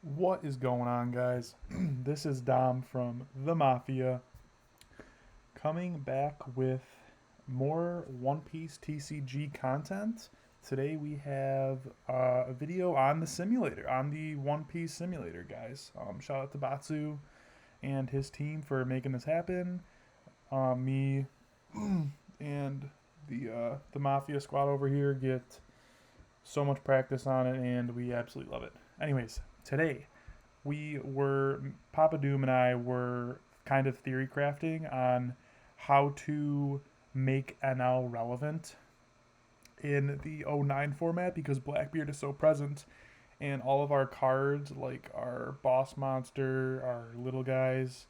What is going on, guys? This is Dom from the Mafia coming back with more One Piece TCG content. Today we have a video on the simulator, on the One Piece simulator, guys. Shout out to Batsu and his team for making this happen. Me and the Mafia squad over here get so much practice on it, and we absolutely love it. Anyways, today Papa Doom and I were kind of theory crafting on how to make Enel relevant in the '09 format because Blackbeard is so present and all of our cards, like our boss monster, our little guys,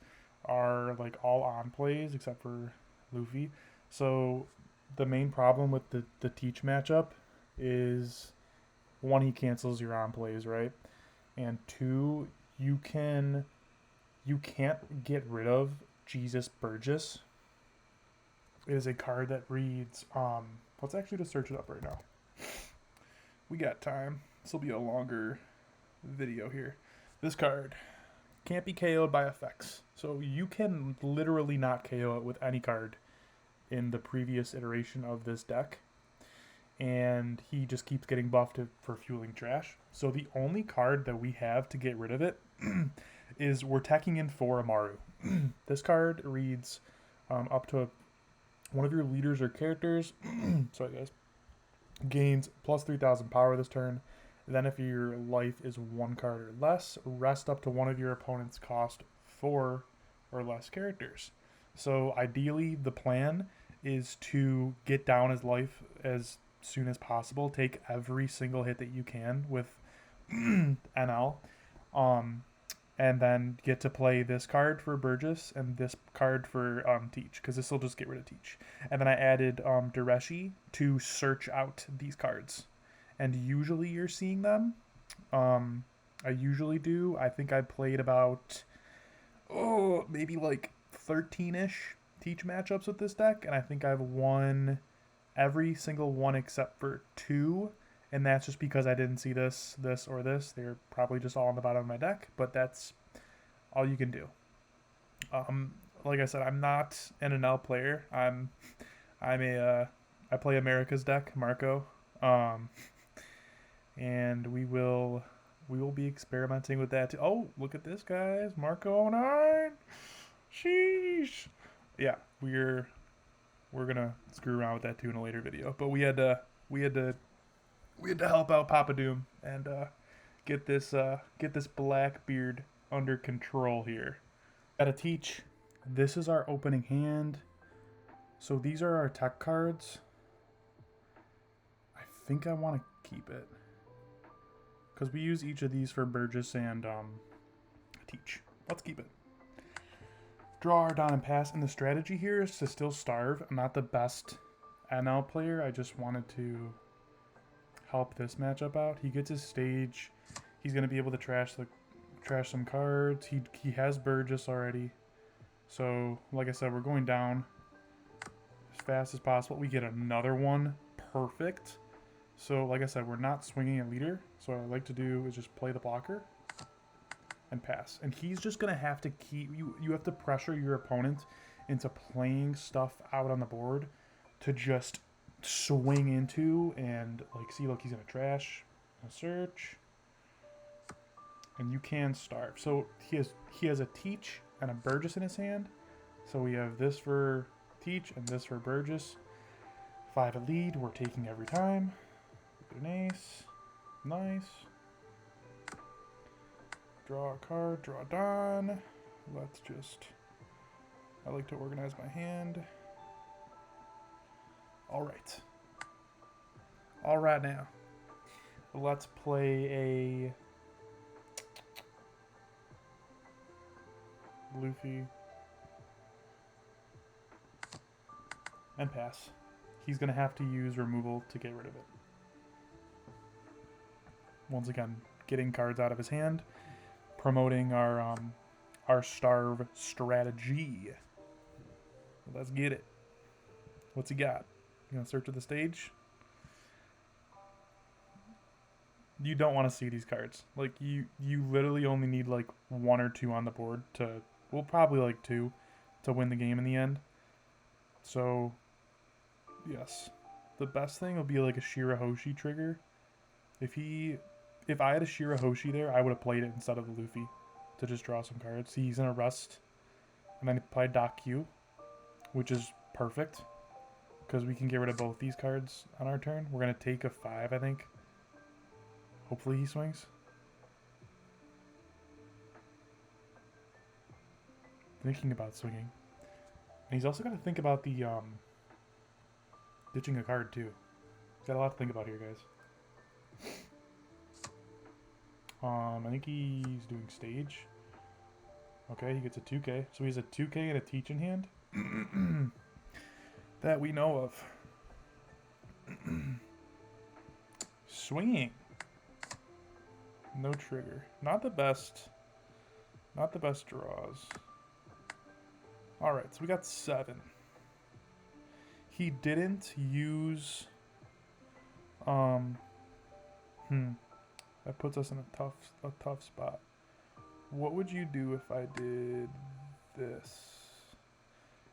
are like all on plays except for Luffy. So the main problem with the Teach matchup is one, he cancels your on plays, right? And two, you can you can't get rid of Jesus Burgess. It is a card that reads let's actually just search it up right now. We got time. This will be a longer video here. This card can't be KO'd by effects. So you can literally not KO it with any card in the previous iteration of this deck. And he just keeps getting buffed for fueling trash. So the only card that we have to get rid of it is we're teching in for Amaru. This card reads up to one of your leaders or characters, sorry guys, gains plus 3,000 power this turn. Then if your life is one card or less, rest up to one of your opponent's cost 4 or less characters. So ideally the plan is to get down his life as soon as possible. Take every single hit that you can with NL, and then get to play this card for Burgess and this card for Teach, because this will just get rid of Teach. And then I added Dureshi to search out these cards, and usually you're seeing them. I usually do. I think I played about maybe like 13ish Teach matchups with this deck, and I think I've won every single one except for 2, and that's just because I didn't see this, or this. They're probably just all on the bottom of my deck, but that's all you can do. Like I said, I'm not an Enel player. I play America's deck, Marco, and we will be experimenting with that too. Oh, look at this, guys, Marco '09. Sheesh. Yeah, we're gonna screw around with that too in a later video. But we had to help out Papa Doom and get this Blackbeard under control here. Gotta teach. This is our opening hand. So these are our tech cards. I think I want to keep it because we use each of these for Burgess and teach. Let's keep it. Draw our Don and pass. And the strategy here is to still starve. I'm not the best NL player. I just wanted to help this matchup out. He gets his stage. He's gonna be able to trash some cards. He has Burgess already. So like I said, we're going down as fast as possible. We get another one. Perfect. So like I said, we're not swinging a leader. So what I like to do is just play the blocker and pass. And he's just gonna have to keep you have to pressure your opponent into playing stuff out on the board to just swing into and like see, look, he's gonna trash a search, and you can starve. So he has a Teach and a Burgess in his hand. So we have this for Teach and this for Burgess. 5 a lead. We're taking every time. Good, an ace. Nice. Draw a card. Draw a Don. Let's just. I like to organize my hand. All right. All right now. Let's play a Luffy and pass. He's going to have to use removal to get rid of it. Once again, getting cards out of his hand, promoting our starve strategy. Let's get it. What's he got? You gonna search at the stage? you don't want to see these cards. Like, you literally only need, like, 1 or 2 on the board to, well, probably, like, 2 to win the game in the end. So, yes. The best thing would be, like, a Shirahoshi trigger. If I had a Shirahoshi there, I would have played it instead of the Luffy to just draw some cards. He's going to rest, and then play Doc Q, which is perfect, because we can get rid of both these cards on our turn. We're going to take a 5, I think. Hopefully he swings. Thinking about swinging. And he's also got to think about the ditching a card too. He's got a lot to think about here, guys. I think he's doing stage. Okay, he gets a 2K. So he has a 2K and a teach in hand. That we know of. Swinging. No trigger. Not the best draws. Alright, so we got 7. He didn't use... That puts us in a tough spot. What would you do if I did this?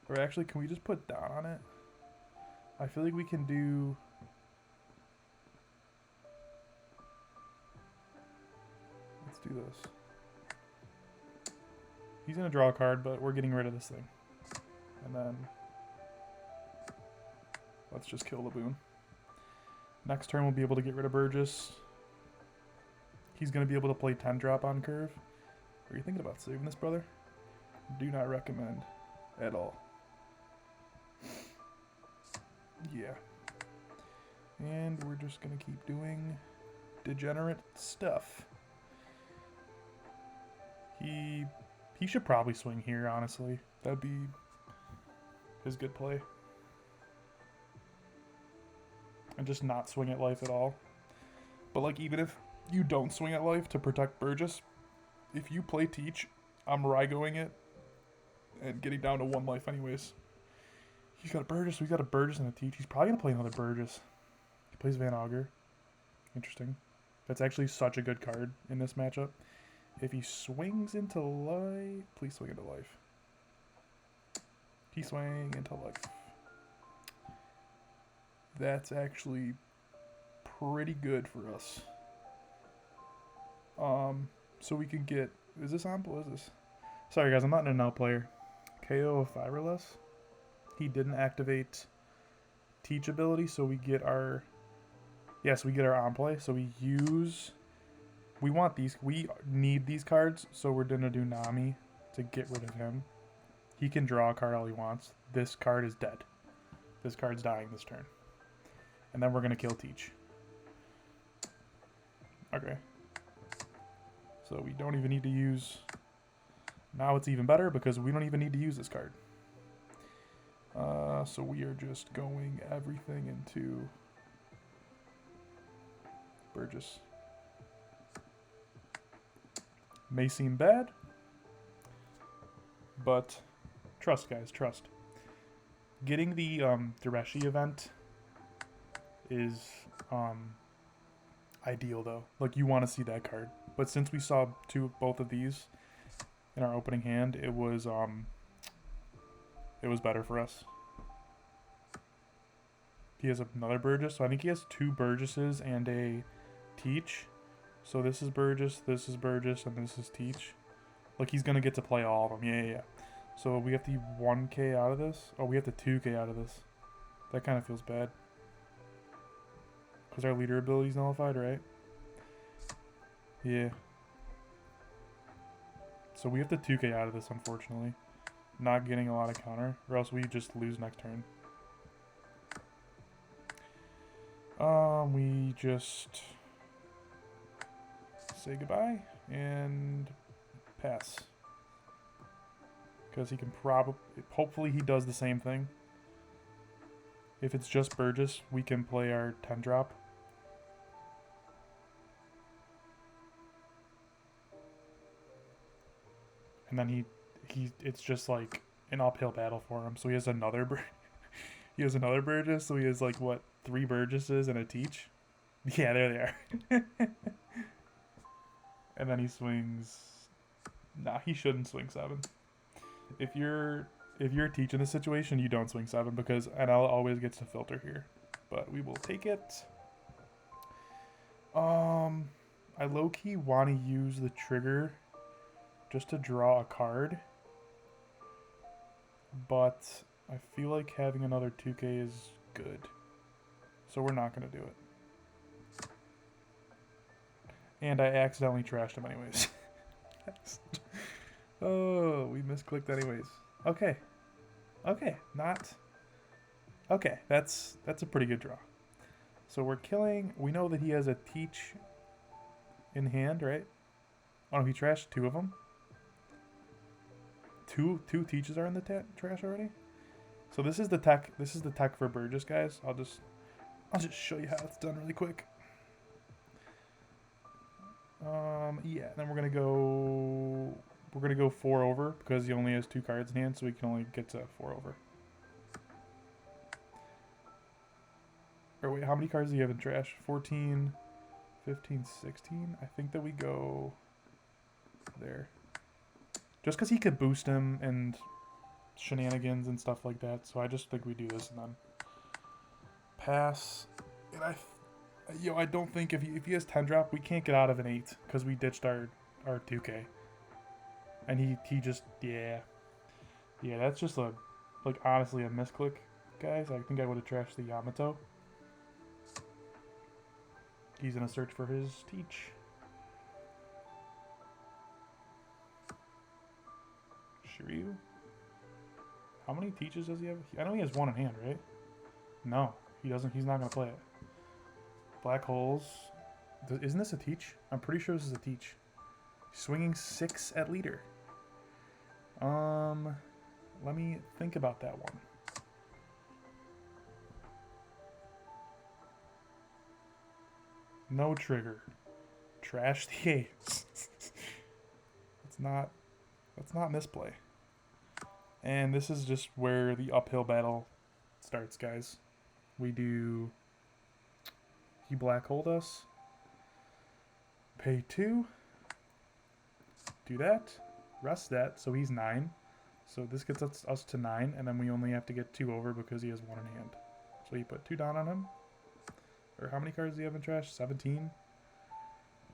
Or actually, can we just put down on it? I feel like we can do... Let's do this. He's going to draw a card, but we're getting rid of this thing. And then... let's just kill the boon. Next turn we'll be able to get rid of Burgess. He's going to be able to play 10 drop on curve. Are you thinking about saving this, brother? Do not recommend at all. Yeah. And we're just going to keep doing degenerate stuff. He should probably swing here, honestly. That'd be his good play. And just not swing at life at all. But like, even if you don't swing at life to protect Burgess, if you play Teach, I'm Raigoing it and getting down to 1 life anyways. He's got a Burgess, we got a Burgess and a Teach. He's probably gonna play another Burgess. He plays Van Augur. Interesting. That's actually such a good card in this matchup. If he swings into life, please swing into life. He swang into life. That's actually pretty good for us. So we can get... Is this on? What is this? Sorry, guys. I'm not an Enel player. KO of 5 or less. He didn't activate Teach ability, so we get our... Yes, we get our on play. So we use... We want these... We need these cards, so we're going to do Nami to get rid of him. He can draw a card all he wants. This card is dead. This card's dying this turn. And then we're going to kill Teach. Okay. So we don't even need to use... Now it's even better because we don't even need to use this card. So we are just going everything into Burgess. May seem bad, but trust, guys, trust. Getting the Dureshi event is ideal, though. Like, you want to see that card. But since we saw both of these in our opening hand, it was better for us. He has another Burgess, so I think he has 2 Burgesses and a Teach. So this is Burgess, and this is Teach. Like, he's gonna get to play all of them. Yeah. So we have the 1K out of this. Oh, we have the 2K out of this. That kind of feels bad. Because our leader ability is nullified, right? Yeah. So we have the 2K out of this, unfortunately. Not getting a lot of counter, or else we just lose next turn. We just say goodbye and pass. Because he can hopefully he does the same thing. If it's just Burgess, we can play our 10 drop. And then it's just like an uphill battle for him. So he has another Burgess, so he has like what, 3 Burgesses and a Teach? Yeah, there they are. And then he swings. Nah, he shouldn't swing 7. If you're teaching the situation, you don't swing 7 because NL always gets to filter here. But we will take it. I low-key want to use the trigger just to draw a card. But I feel like having another 2K is good. So we're not going to do it. And I accidentally trashed him anyways. Oh, we misclicked anyways. Okay. Okay, not... Okay, that's a pretty good draw. So we're killing... We know that he has a teach in hand, right? Oh, he trashed 2 of them. Two teaches are in the trash already. So this is the tech. This is the tech for Burgess, guys. I'll just show you how it's done really quick. Yeah. Then we're gonna go 4 over because he only has 2 cards in hand, so we can only get to 4 over. Or wait, how many cards do you have in trash? 14, 15, 16. I think that we go there. Just because he could boost him and shenanigans and stuff like that. So I just think we do this and then pass. And I don't think if he has 10 drop, we can't get out of an 8 because we ditched our 2K. And he just, yeah. Yeah, that's just honestly a misclick, guys. I think I would have trashed the Yamato. He's going to search for his teach. Shiryu? How many teaches does he have? I know he has 1 in hand, right? No, he doesn't. He's not going to play it. Black holes. Isn't this a teach? I'm pretty sure this is a teach. Swinging 6 at leader. Let me think about that one. No trigger. Trash the 8. Let's not misplay. And this is just where the uphill battle starts, guys. We do... He black hold us. Pay 2. Do that. Rest that, so he's 9. So this gets us to 9, and then we only have to get 2 over because he has 1 in hand. So you put 2 down on him. Or how many cards do you have in trash? 17?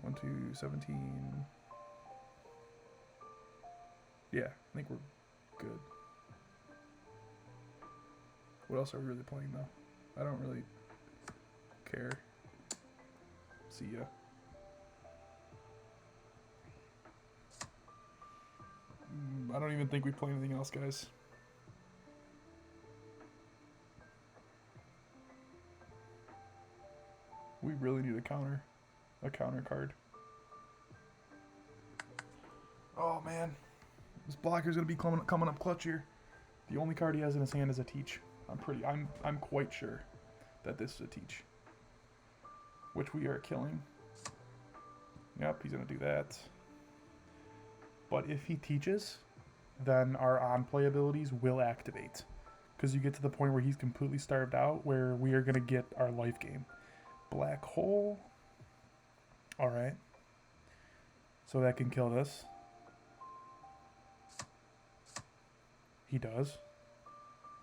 1, 2, 17. Yeah, I think we're good. What else are we really playing, though? I don't really care. See ya. I don't even think we play anything else, guys. We really need a counter card. Oh man, this blocker's gonna be coming up clutch here. The only card he has in his hand is a teach. I'm quite sure that this is a teach, which we are killing. Yep, he's gonna do that. But if he teaches, then our on-play abilities will activate. Because you get to the point where he's completely starved out, where we are going to get our life game. Black hole. Alright. So that can kill this. He does.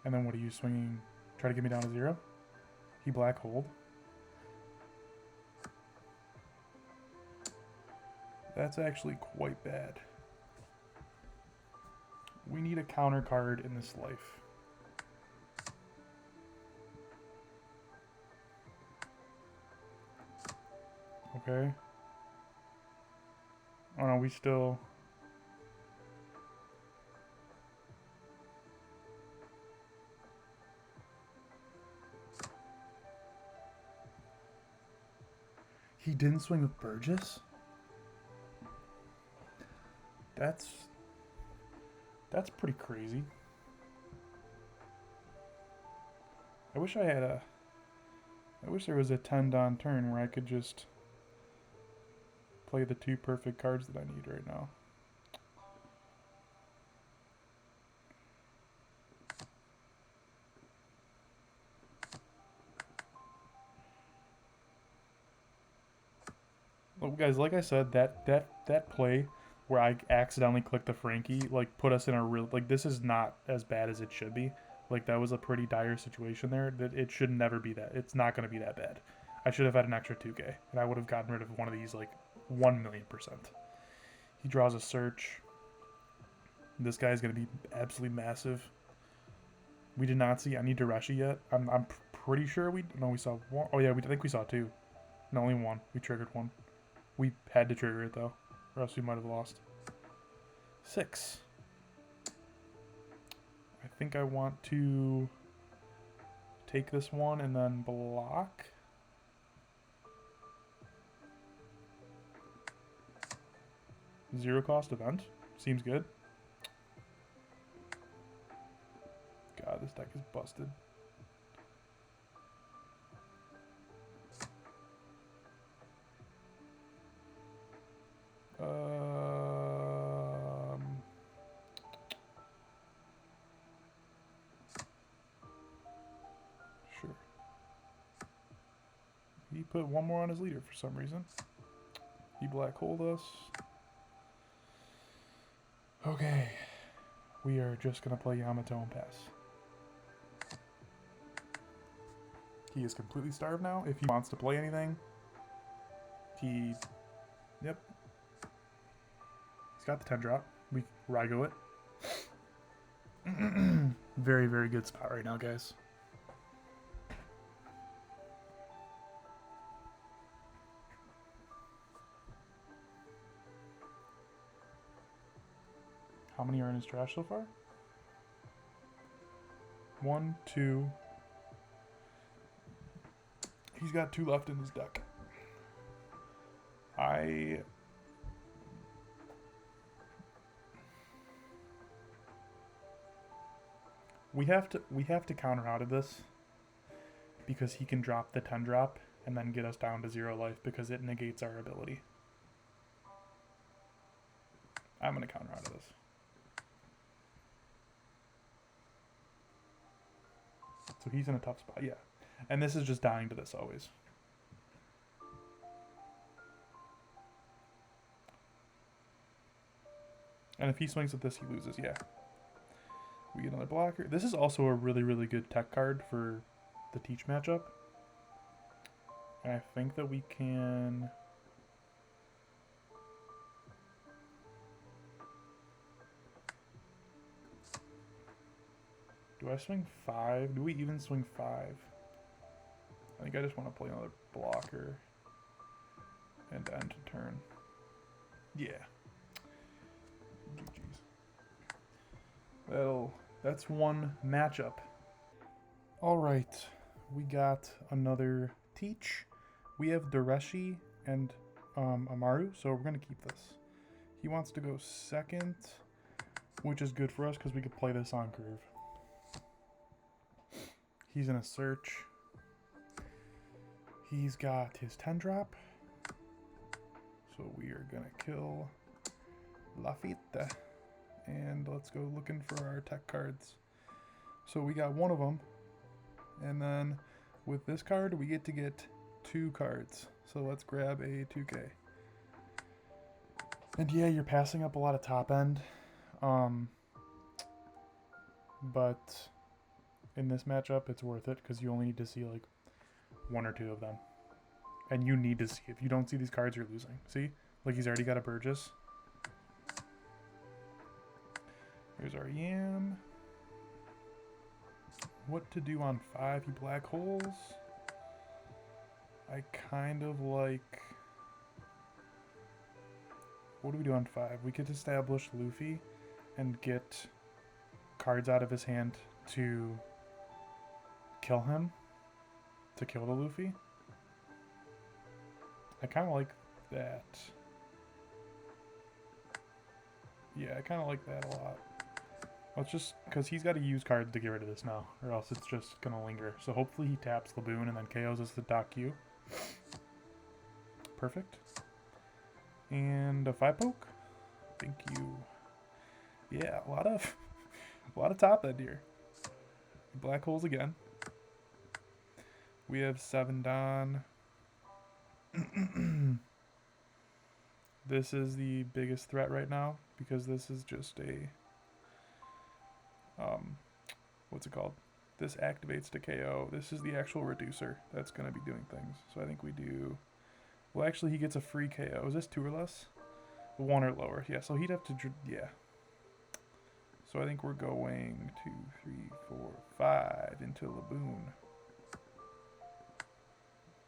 And then what are you swinging? Try to get me down to 0? He black hold. That's actually quite bad. We need a counter card in this life. Okay. Oh no, we still... He didn't swing with Burgess? That's pretty crazy. I wish there was a 10 on turn where I could just play the 2 perfect cards that I need right now. Well, guys, like I said, that play where I accidentally clicked the Frankie, like, put us in a real, like, this is not as bad as it should be. Like, that was a pretty dire situation there. That it should never be that. It's not going to be that bad. I should have had an extra 2K, and I would have gotten rid of one of these, like, 1,000,000%. He draws a search. This guy's going to be absolutely massive. We did not see any Dareshi yet. I'm pretty sure we saw one. Oh yeah, I think we saw two. No, only one. We triggered one. We had to trigger it though, or else we might have lost. 6. I think I want to take this one and then block. Zero cost event. Seems good. God, this deck is busted. Sure. He put one more on his leader for some reason. He black holed us. Okay. We are just going to play Yamato and pass. He is completely starved now. If he wants to play anything, yep. He's got the 10 drop. We Rygo it. Very, very good spot right now, guys. How many are in his trash so far? 1, 2. He's got 2 left in his deck. We have to counter out of this because he can drop the 10 drop and then get us down to 0 life because it negates our ability. I'm gonna counter out of this. So he's in a tough spot, yeah. And this is just dying to this always. And if he swings at this, he loses, yeah. We get another blocker. This is also a really, really good tech card for the Teach matchup. And I think that we can... Do I swing 5? Do we even swing 5? I think I just want to play another blocker and end turn. Yeah. GG's. That's one matchup. Alright, we got another Teach. We have Dareshi and Amaru, so we're going to keep this. He wants to go second, which is good for us because we could play this on curve. He's in a search. He's got his 10 drop. So we are going to kill Lafitte. And let's go looking for our tech cards. So we got one of them. And then with this card, we get to get 2 cards. So let's grab a 2K. And yeah, you're passing up a lot of top end. But in this matchup, it's worth it because you only need to see like 1 or 2 of them. And you need to see. If you don't see these cards, you're losing. See? Like he's already got a Burgess. Here's our Yam. What to do on 5? He black holes. I kind of like... What do we do on 5? We could establish Luffy and get cards out of his hand to kill him. To kill the Luffy. I kind of like that. Yeah, I kind of like that a lot. Let's just, because he's got to use cards to get rid of this now, or else it's just going to linger. So hopefully he taps Laboon and then KOs us the Doc Q. Perfect. And a 5-poke. Thank you. Yeah, a lot of top end here. Black holes again. We have 7 Don. This is the biggest threat right now because this is just a what's it called? This activates to KO. This is the actual reducer that's going to be doing things. So I think we do... Well, actually, he gets a free KO. Is this 2 or less? 1 or lower. Yeah, so he'd have to... Yeah. So I think we're going 2, 3, 4, 5 into Laboon.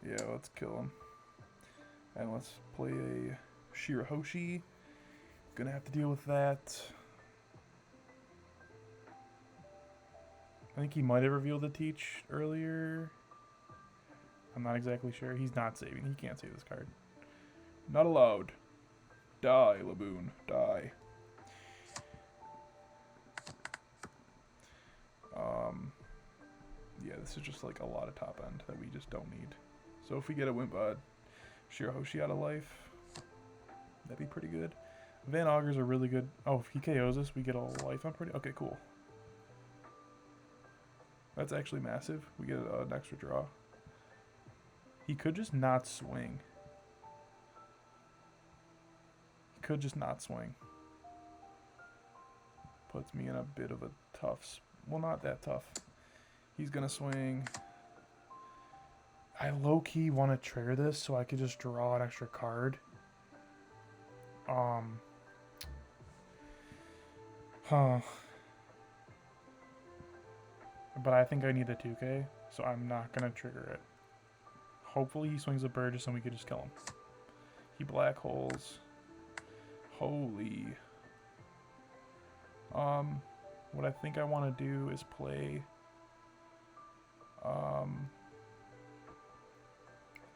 Yeah, let's kill him. And let's play a Shirahoshi. Gonna have to deal with that. I think he might have revealed the Teach earlier. I'm not exactly sure. He's not saving. He can't save this card. Not allowed. Die, Laboon. Die. Yeah, this is just like a lot of top end that we just don't need. So if we get a Wimpod Shirahoshi out of life, that'd be pretty good. Van Augers are really good. Oh, if he KOs us, we get a life. I'm pretty... Okay, cool. That's actually massive. We get an extra draw. He could just not swing. He could just not swing. Puts me in a bit of a tough... Well, not that tough. He's going to swing. I low-key want to trigger this so I could just draw an extra card. But I think I need the 2K, so I'm not going to trigger it. Hopefully he swings a Burgess and we could just kill him. He black holes. Holy. What I think I want to do is play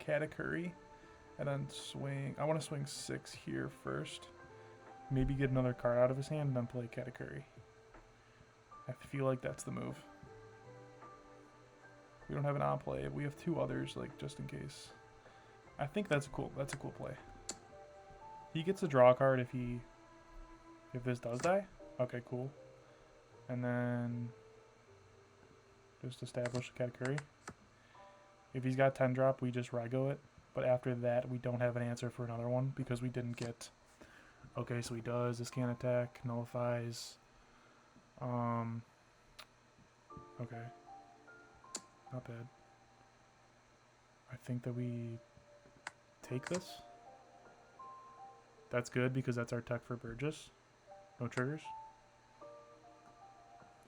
Katakuri and then swing. I want to swing 6 here first. Maybe get another card out of his hand and then play Katakuri. I feel like that's the move. We don't have an on play. We have 2 others, like, just in case. I think that's a cool play. He gets a draw card if this does die. Okay, cool. And then just establish a Katakuri. If he's got 10 drop, we just Raigo it. But after that, we don't have an answer for another one because we didn't get... Okay, so he does. This can't attack. Nullifies. Okay. Not bad. I think that we take this. That's good because that's our tech for Burgess. No triggers.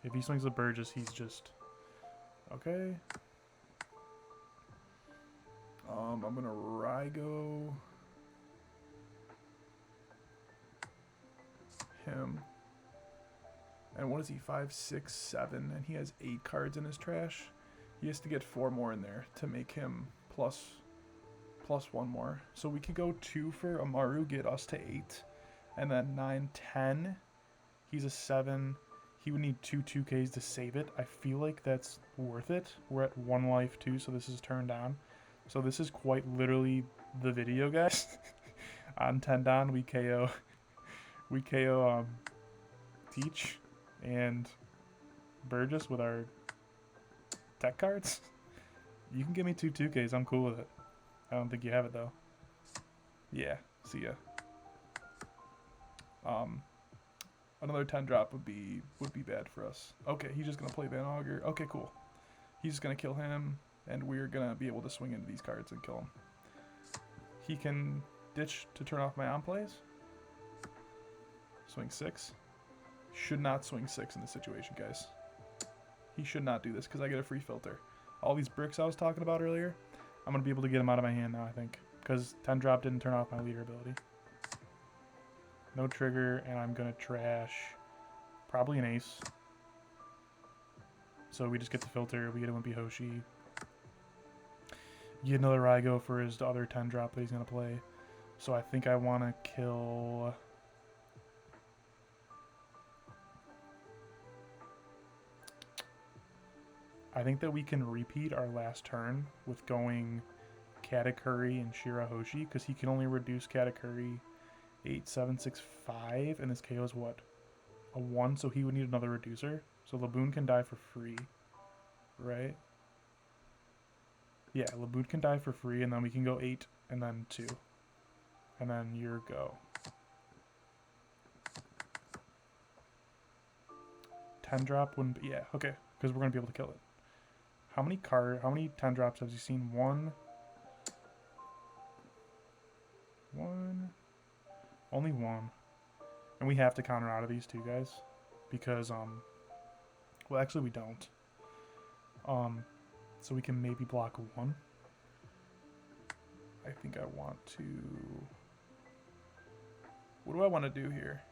If he swings the Burgess, he's just... Okay. I'm going to Raigo him. And what is he? 5, 6, 7. And he has 8 cards in his trash. He has to get 4 more in there to make him plus 1 more. So we could go 2 for Amaru, get us to 8. And then 9, 10. He's a 7. He would need 2 2Ks to save it. I feel like that's worth it. We're at 1 life too, so this is turned on. So this is quite literally the video, guys. On Tendon, we KO Teach and Burgess with our tech cards. You can give me 2 2Ks, I'm cool with it. I don't think you have it though. Yeah, see ya. Another 10 drop would be bad for us. Okay, he's just gonna play Van Augur. Okay, cool. He's just gonna kill him, and we're gonna be able to swing into these cards and kill him. He can ditch to turn off my on plays. Swing 6. Should not swing 6 in this situation, guys. He should not do this because I get a free filter. All these bricks I was talking about earlier, I'm gonna be able to get them out of my hand now, I think, because 10 drop didn't turn off my leader ability. No trigger, and I'm gonna trash probably an ace. So we just get the filter, we get a Wimpy Hoshi. Get another Raigo for his other 10 drop that he's gonna play. So I think I wanna kill... I think that we can repeat our last turn with going Katakuri and Shirahoshi, because he can only reduce Katakuri 8, 7, 6, 5, and his KO is what? A 1, so he would need another reducer. So Laboon can die for free, right? Yeah, Laboon can die for free, and then we can go 8 and then 2. And then your go. 10 drop wouldn't be, yeah, okay, because we're gonna be able to kill it. How many 10 drops have you seen? One. Only one. And we have to counter out of these two guys. Because, well, actually we don't. So we can maybe block one. I think I want to... What do I want to do here?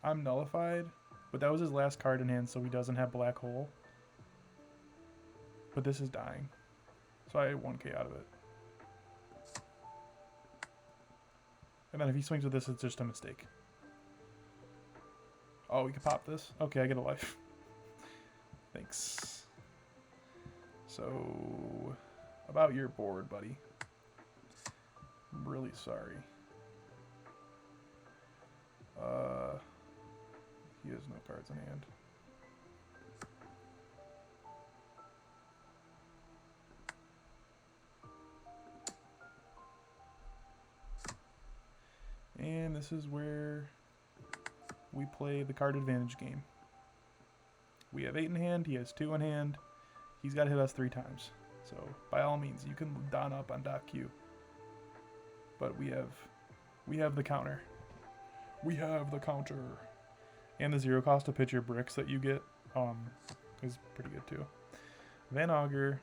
I'm nullified, but that was his last card in hand, so he doesn't have black hole. But this is dying. So I 1k out of it. And then if he swings with this, it's just a mistake. Oh, we can pop this? Okay, I get a life. Thanks. So, about your board, buddy. I'm really sorry. He has no cards in hand. And this is where we play the card advantage game. We have 8 in hand, he has 2 in hand. He's got to hit us 3 times. So, by all means, you can don up on dot Q. But we have the counter. We have the counter. And the 0 cost to pitch your bricks that you get is pretty good too. Van Augur.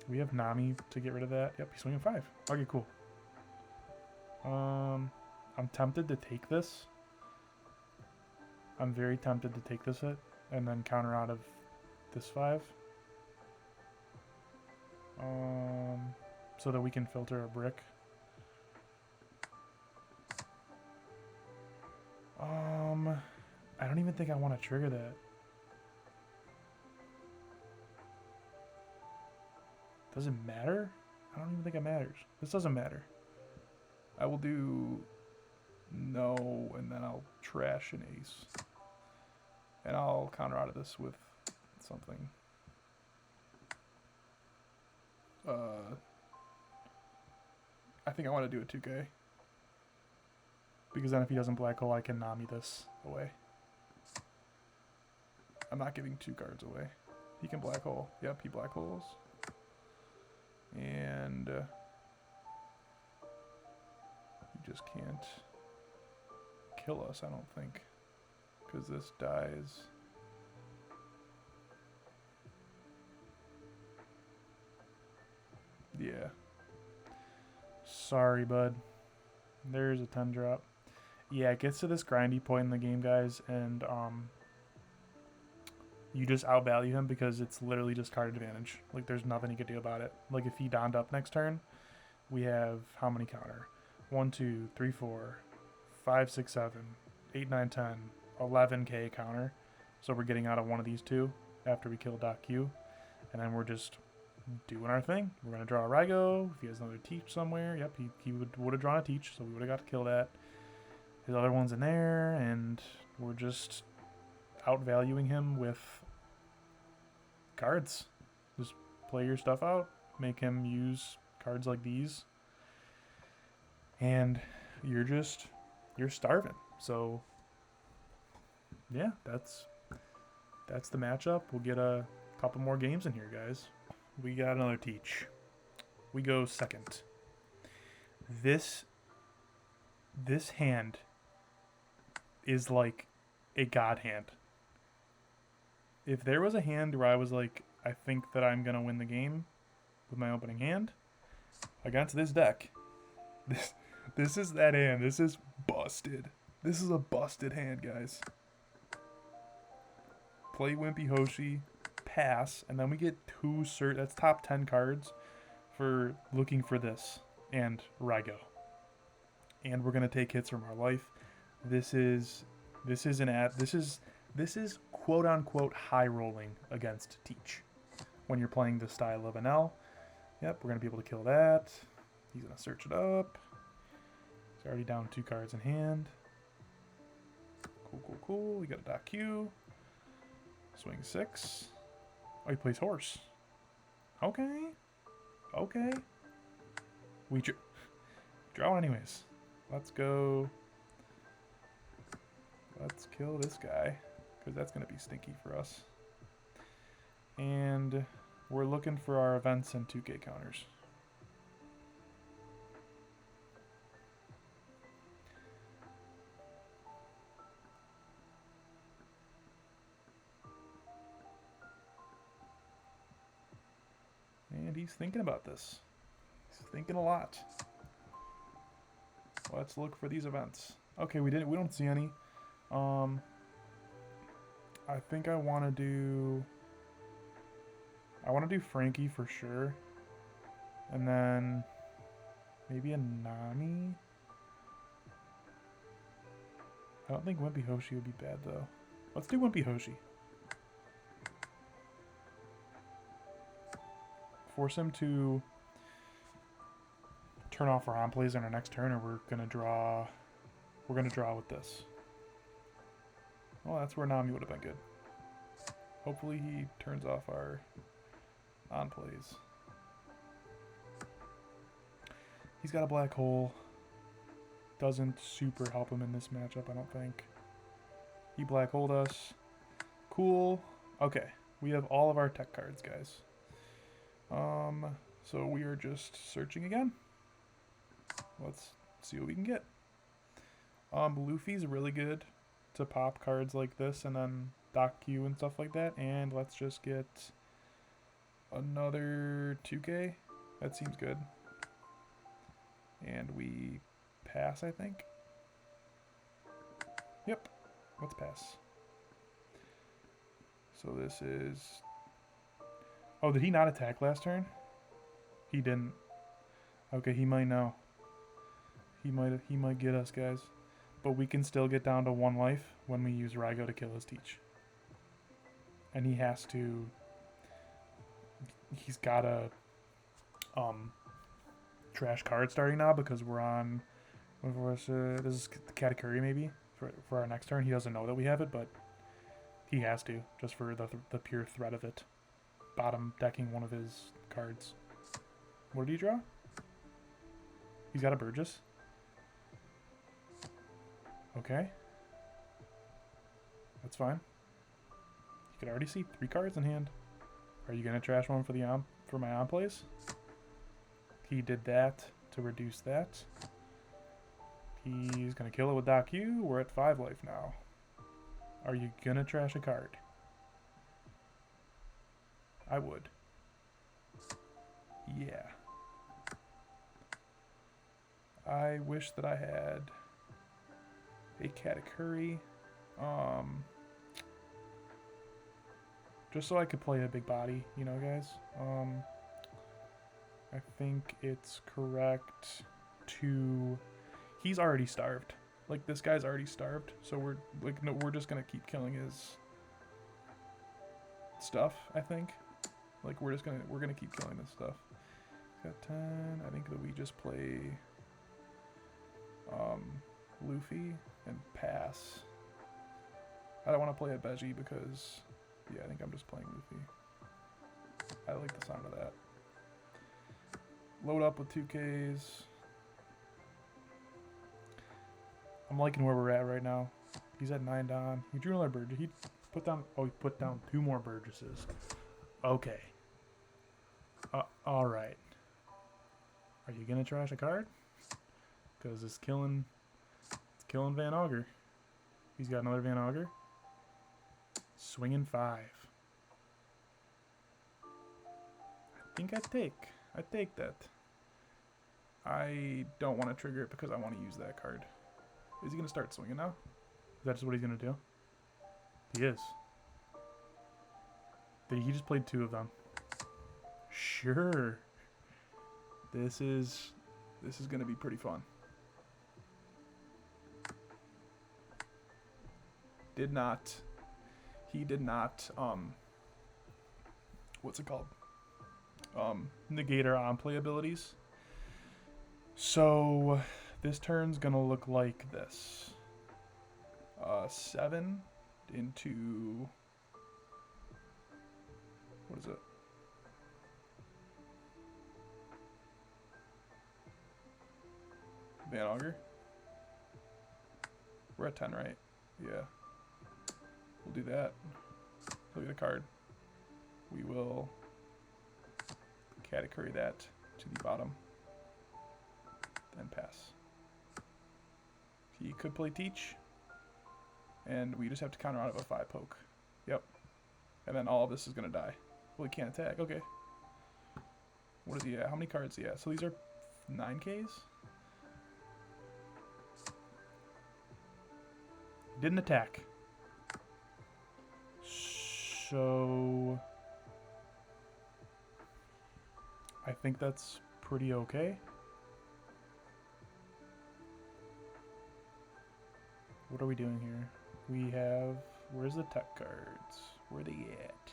We have Nami to get rid of that. Yep, he's swinging 5. Okay, cool. I'm tempted to take this. I'm very tempted to take this hit and then counter out of this 5. So that we can filter a brick. I don't even think I want to trigger that. Does it matter? I don't even think it matters. This doesn't matter. I will do no, and then I'll trash an ace. And I'll counter out of this with something. I think I want to do a 2K. Because then if he doesn't black hole, I can Nami this away. I'm not giving 2 cards away. He can black hole. Yep, he black holes. And he just can't kill us, I don't think. Because this dies. Yeah. Sorry, bud. There's a 10 drop. Yeah, it gets to this grindy point in the game, guys, and you just outvalue him because it's literally just card advantage. Like, there's nothing you can do about it. Like, if he donned up next turn, we have how many counter? 1, 2, 3, 4, 5, 6, 7, 8, 9, 10, 11k counter. So we're getting out of one of these two after we kill Doc Q, and then we're just doing our thing. We're gonna draw a Rygo. If he has another Teach somewhere, yep, he would have drawn a Teach, so we would have got to kill that. His other one's in there, and we're just outvaluing him with cards. Just play your stuff out, make him use cards like these, and you're starving. So yeah, that's the matchup. We'll get a couple more games in here, guys. We got another Teach. We go second. This hand is like a god hand. If there was a hand where I was like, I think that I'm gonna win the game with my opening hand against this deck, this is that hand. This is busted. This is a busted hand, guys. Play Wimpy Hoshi, pass, and then we get 2 that's top 10 cards for looking for this and Rygo. And we're gonna take hits from our life. This is quote unquote high rolling against Teach when you're playing the style of Enel. Yep, we're gonna be able to kill that. He's gonna search it up. He's already down 2 cards in hand. Cool. We got a Doc Q. Swing 6. Oh, he plays horse. Okay. Draw anyways. Let's go. Let's kill this guy, because that's going to be stinky for us. And we're looking for our events and 2K counters. And he's thinking about this. He's thinking a lot. Let's look for these events. Okay, we don't see any. I think I want to do Frankie for sure. And then maybe a Nami. I don't think Wimpy Hoshi would be bad though. Let's do Wimpy Hoshi. Force him to turn off our on plays on our next turn, or we're gonna draw with this. Well, that's where Nami would have been good. Hopefully he turns off our on plays. He's got a black hole. Doesn't super help him in this matchup, I don't think. He black holed us. Cool. Okay, we have all of our tech cards, guys. So we are just searching again. Let's see what we can get. Luffy's really good to pop cards like this and then Doc Q and stuff like that. And let's just get another 2K. That seems good. And we pass, I think. Yep, let's pass. So this is... Oh, did he not attack last turn? He didn't. Okay, he might know. He might get us, guys. But we can still get down to 1 life when we use Raigo to kill his Teach. And he has to... He's got a trash card starting now because we're on... This is Katakuri maybe for our next turn. He doesn't know that we have it, but he has to, just for the pure threat of it. Bottom decking one of his cards. What did he draw? He's got a Burgess. Okay. That's fine. You can already see 3 cards in hand. Are you gonna trash one for my on plays? He did that to reduce that. He's gonna kill it with Doc U. We're at 5 life now. Are you gonna trash a card? I would. Yeah. I wish that I had a Katakuri. Just so I could play a big body, you know, guys. I think it's correct to... He's already starved. Like, this guy's already starved. So we're just gonna keep killing his stuff, I think. Like, we're gonna keep killing this stuff. Got 10. I think that we just play Luffy and pass. I don't want to play a Beji because, yeah, I think I'm just playing Luffy. I like the sound of that. Load up with 2Ks. I'm liking where we're at right now. He's at 9 Don. He drew another Burgess. He put down 2 more Burgesses. Okay. Alright. Are you gonna trash a card? Because it's killing Van Augur. He's got another Van Augur. Swinging 5. I think I take that. I don't want to trigger it because I want to use that card. Is he going to start swinging now? Is that just what he's going to do? He is. He just played 2 of them. Sure. This is going to be pretty fun. He did not, what's it called? Negate our on-play abilities. So, this turn's gonna look like this. 7 into... What is it? Van Auger. We're at 10, right? Yeah. We'll do that. Look at the card. We will category that to the bottom. Then pass. He could play Teach. And we just have to counter out of a 5 poke. Yep. And then all of this is going to die. Well, he can't attack. Okay. What is he at? How many cards is he at? So these are 9Ks? Didn't attack. So I think that's pretty okay. What are we doing here? We have, where's the tech cards? Where are they at?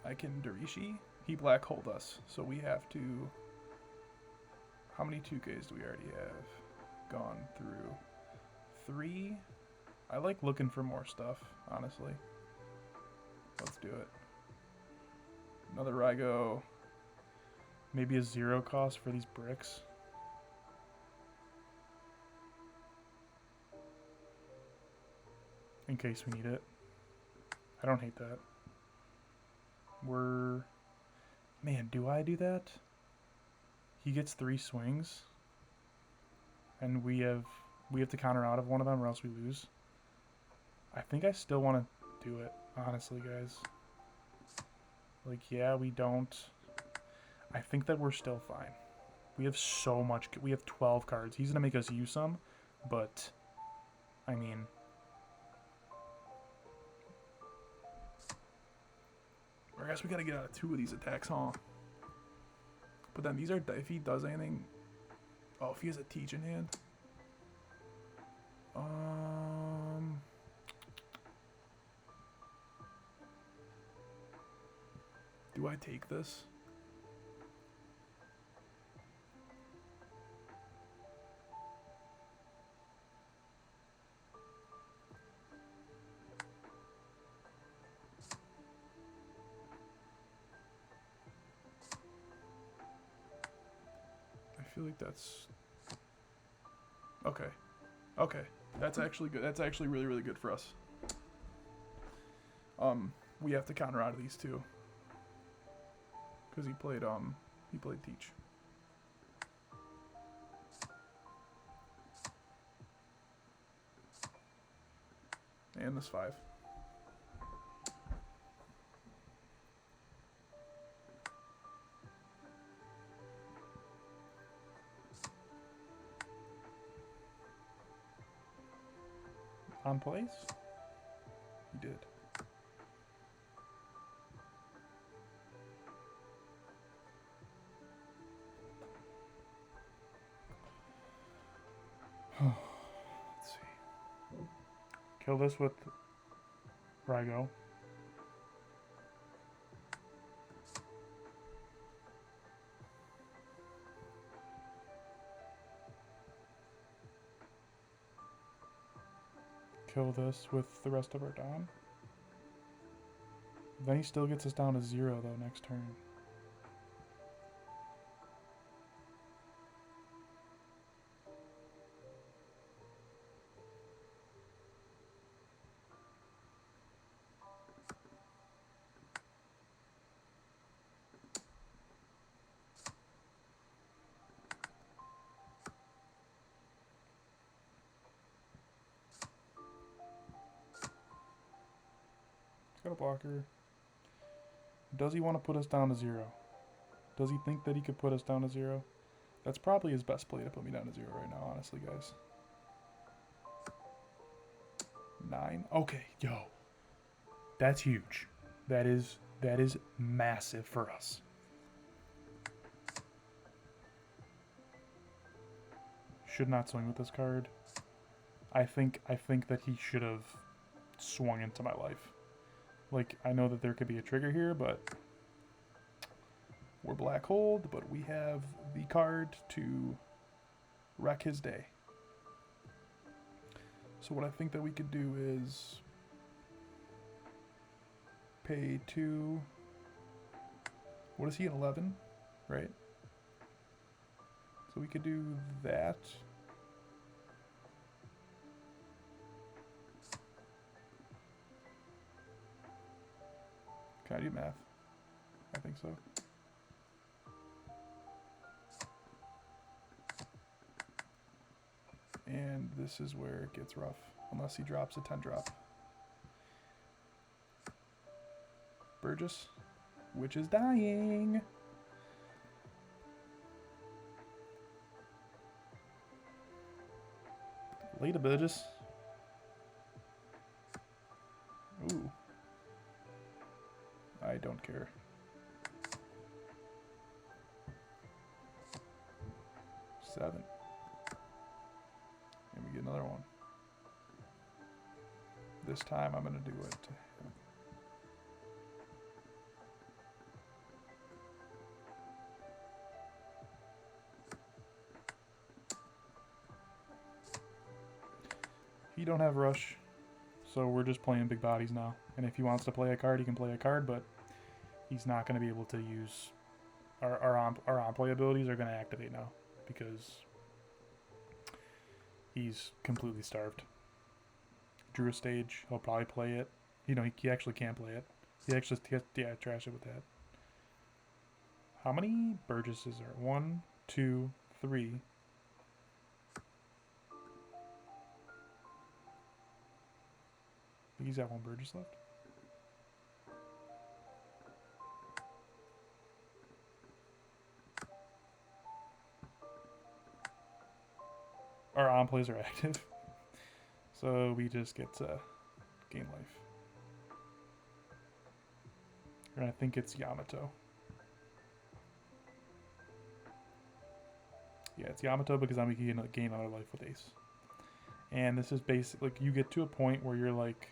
I can Darishi. He black hold us, so we have to. How many 2Ks do we already have gone through? 3. I like looking for more stuff, honestly. Let's do it. Another Rygo. Maybe a 0 cost for these bricks. In case we need it. I don't hate that. Man, do I do that? He gets 3 swings. And we have to counter out of one of them or else we lose. I think I still want to do it, honestly, guys. Like, yeah, we don't. I think that we're still fine. We have so much. We have 12 cards. He's going to make us use some, but, I mean, I guess we got to get out of 2 of these attacks, huh? But then these are, if he does anything, oh, if he has a Teach in hand. Do I take this? I feel like that's okay. Okay, that's actually good. That's actually really, really good for us. We have to counter out of these 2 because he played Teach. And this 5. On place? He did. Let's see. Kill this with Rygo. Kill this with the rest of our Don. Then he still gets us down to 0 though next turn. Got a blocker. Does he want to put us down to 0? Does he think that he could put us down to 0? That's probably his best play to put me down to 0 right now, honestly, guys. 9. Okay, yo. That's huge. That is massive for us. Should not swing with this card. I think that he should have swung into my life. Like, I know that there could be a trigger here, but we're black hold, but we have the card to wreck his day. So what I think that we could do is pay 2. What is he, an 11? Right? So we could do that. Can I do math? I think so. And this is where it gets rough, unless he drops a 10 drop. Burgess, which is dying. Later, Burgess. Ooh. I don't care. Seven. And we get another one. This time I'm going to do it to him. He don't have rush, so we're just playing big bodies now. And if he wants to play a card, he can play a card, but he's not going to be able to use our on-play abilities are going to activate now because he's completely starved. Drew a stage. He'll probably play it. You know, he actually can't play it. He actually, yeah, trash it with that. How many Burgesses are? 1, 2, 3. He's got one Burgess left. Our on plays are active, so we just get to gain life. And I think it's Yamato. Yeah, it's Yamato because I'm going to gain another life with Ace. And this is basically, like, you get to a point where you're like,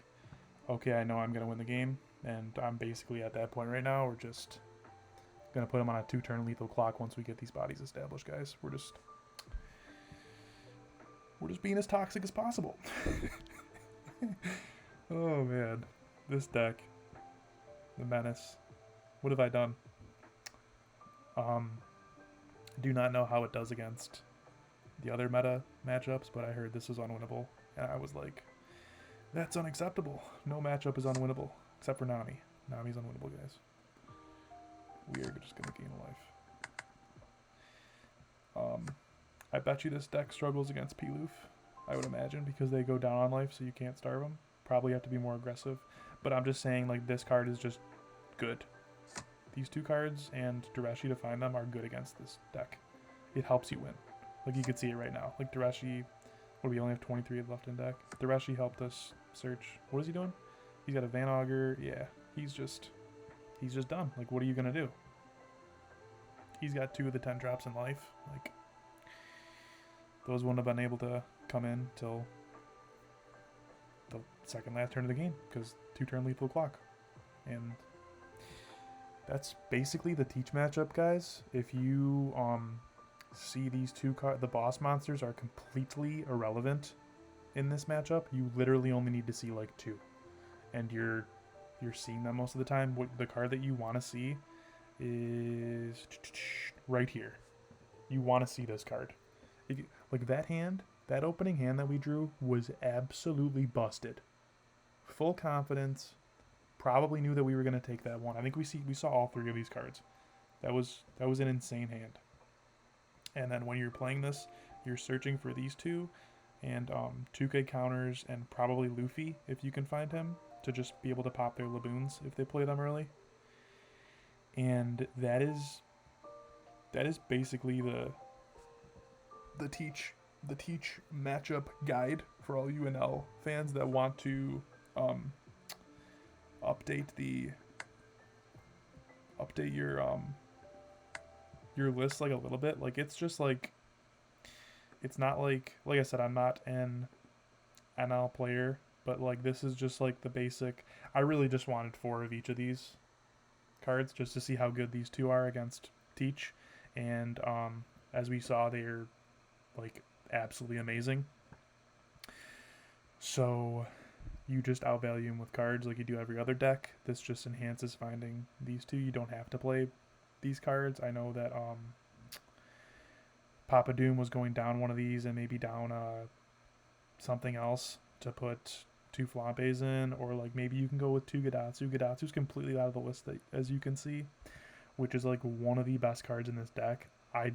okay, I know I'm going to win the game, and I'm basically at that point right now. We're just going to put him on a 2-turn lethal clock once we get these bodies established, guys. We're just being as toxic as possible. Oh, man. This deck. The Menace. What have I done? Do not know how it does against the other meta matchups, but I heard this was unwinnable. And I was like, that's unacceptable. No matchup is unwinnable, except for Nami. Nami's unwinnable, guys. We are just going to gain a life. I bet you this deck struggles against Piloof, I would imagine, because they go down on life, so you can't starve them. Probably have to be more aggressive. But I'm just saying, like, this card is just good. These two cards and Dureshi to find them are good against this deck. It helps you win. Like, you can see it right now. Like, Dureshi, what do we only have 23 left in deck? Dureshi helped us search. What is he doing? He's got a Van Augur. Yeah, he's just done. Like, what are you going to do? He's got 2 of the 10 drops in life. Like, those wouldn't have been able to come in till the second last turn of the game because 2-turn lethal clock. And that's basically the Teach matchup, guys. If you see these two the boss monsters are completely irrelevant in this matchup. You literally only need to see like 2, and you're seeing them most of the time. What the card that you want to see is right here. You want to see this card. Like that hand, that opening hand that we drew was absolutely busted. Full confidence. Probably knew that we were going to take that one. I think we saw all 3 of these cards. That was an insane hand. And then when you're playing this, you're searching for these 2 and 2K counters and probably Luffy if you can find him to just be able to pop their Laboons if they play them early. And that is basically the Teach matchup guide for all you Enel fans that want to update your list like a little bit. Like, it's just like, it's not like I said, I'm not an NL player, but like this is just like the basic. I really just wanted 4 of each of these cards just to see how good these 2 are against Teach, and as we saw, they're like absolutely amazing. So you just outvalue them with cards like you do every other deck. This just enhances finding these 2. You don't have to play these cards. I know that Papa Doom was going down one of these and maybe down something else to put two Flampes in, or like maybe you can go with two Gadatsu. Gadatsu's completely out of the list, as you can see, which is like one of the best cards in this deck. I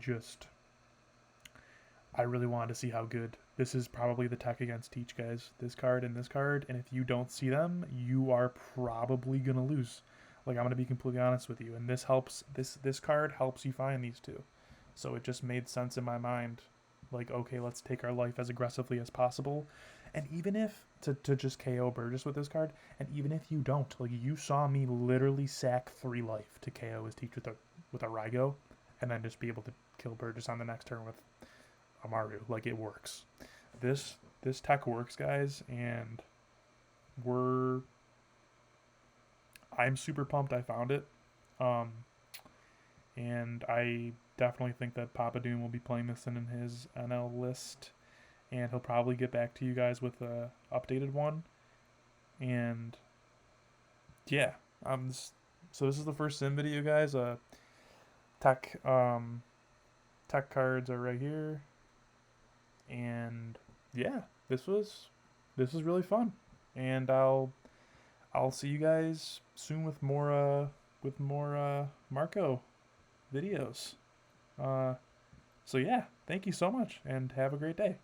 really wanted to see how good. This is probably the tech against Teach, guys. This card and this card, and if you don't see them, you are probably gonna lose. Like, I'm gonna be completely honest with you, and this helps. This card helps you find these two, so it just made sense in my mind. Like, okay, let's take our life as aggressively as possible, and even if to just KO Burgess with this card, and even if you don't, like, you saw me literally sack 3 life to KO his Teach with a Rygo, and then just be able to kill Burgess on the next turn with Amaru. Like, it works. This tech works, guys, and I'm super pumped I found it. And I definitely think that Papa Doom will be playing this in his NL list, and he'll probably get back to you guys with a updated one. And yeah, so this is the first sim video, guys. Tech cards are right here, and yeah, this was really fun, and I'll see you guys soon with more Marco videos. So yeah, thank you so much, and have a great day.